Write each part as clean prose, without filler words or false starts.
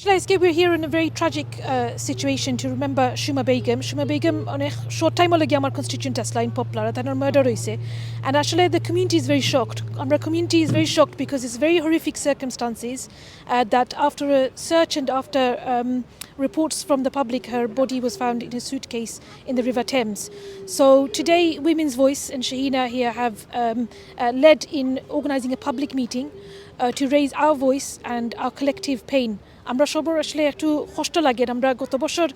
Actually, we're here in a very tragic situation to remember Suma Begum. Suma Begum on a short time ago, our constituent line popular, and her murder and actually the community is very shocked. Our community is very shocked because it's very horrific circumstances that after a search and after reports from the public, her body was found in a suitcase in the River Thames. So today, Women's Voice and Shahina here have led in organising a public meeting to raise our voice and our collective pain. আমরা সবার আসলে একটু কষ্ট লাগে আমরা গত বছর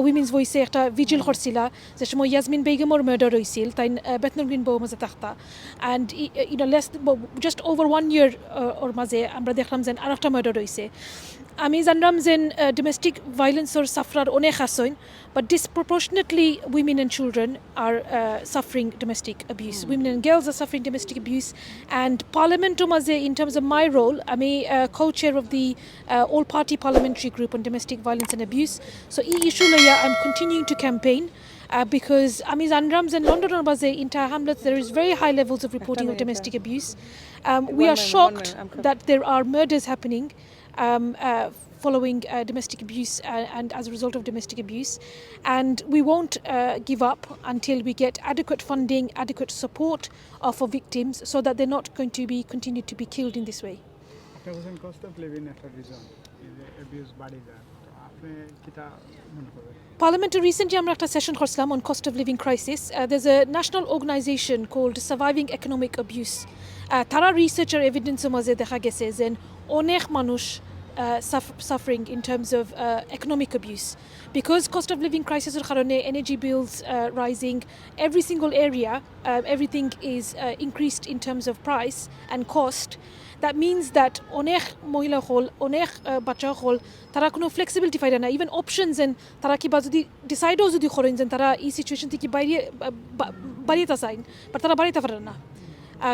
women's ভয়েসে একটা ভিজিল করছিল যে সময় ইয়াসমিন বেগমের মার্ডার হয়েছিল তাই বেতনর গ্রিন বউ মাঝে থাকতা অ্যান্ড লেস জাস্ট ওভার 1 ইয়ার ওর মাঝে আমরা দেখলাম যে আরেকটা মার্ডার হয়েছে আমি জানলাম যে ডোমেস্টিক ভায়োলেন্সর সাফরার অনেক আসেন but disproportionately women and children are suffering domestic abuse. Women and girls are suffering domestic abuse, and Parliament in terms of my role, I'm a co-chair of the all-party parliamentary group on domestic violence and abuse. So issue I'm continuing to campaign because Amiz Andrams and London in Tower Hamlets there is very high levels of reporting of domestic abuse. We are shocked that there are murders happening following domestic abuse and as a result of domestic abuse, and we won't give up until we get adequate funding, adequate support for victims so that they're not going to be continued to be killed in this way. Cost of living abuse Parliament recently আমরা একটা session করছিলাম on cost of living crisis. There's a national organization called Surviving Economic Abuse. তারা research আর evidence মাঝে দেখা গেছে যে অনেক মানুষ suffering in terms of economic abuse because cost of living crisis energy bills rising every single area everything is increased in terms of price and cost. That means that onek mohila hol onek bacha hol tara kono flexibility paida na even options and tara ki ba jodi decide o jodi khoren jen tara ei situation theki bairi ta sign but tara bairi ta parna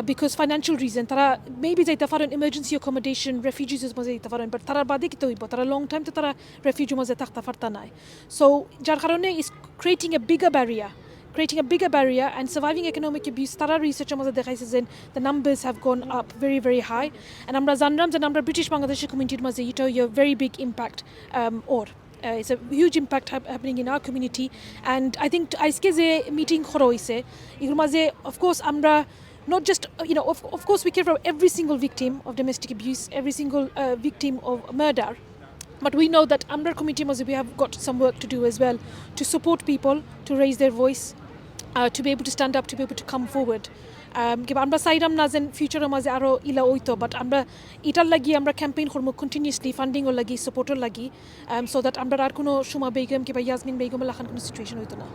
because financial reason tara maybe jaita paron emergency accommodation refugees maze jaita paron but tara bade ki toibo tara long time to tara refugee maze takta farta nai so jar karone is creating a bigger barrier and surviving economic abuse tara research maze dekhaise jen the numbers have gone up very very high and amra janram je amra British Bangladeshi community maze ito a very big impact it's a huge impact happening in our community and I think aizke je meeting khoroise igor maze of course amra not just of course we care for every single victim of domestic abuse, every single victim of murder, but we know that under committee we have got some work to do as well to support people to raise their voice, to be able to stand up, to be able to come forward. আমরা চাইরাম না যেন ফিউচারের মাঝে আরো ইলা হইতো but আমরা এটার লাগি আমরা ক্যাম্পেইন করবো কন্টিনিউসলি ফান্ডিংও লাগি সাপোর্টের লাগি সো দ্যাট আমরা আর কোনো সুমা বেগম কিংবা ইয়াসমিন বেগমের লাখান কোনো সিচুয়েশন হইতো না।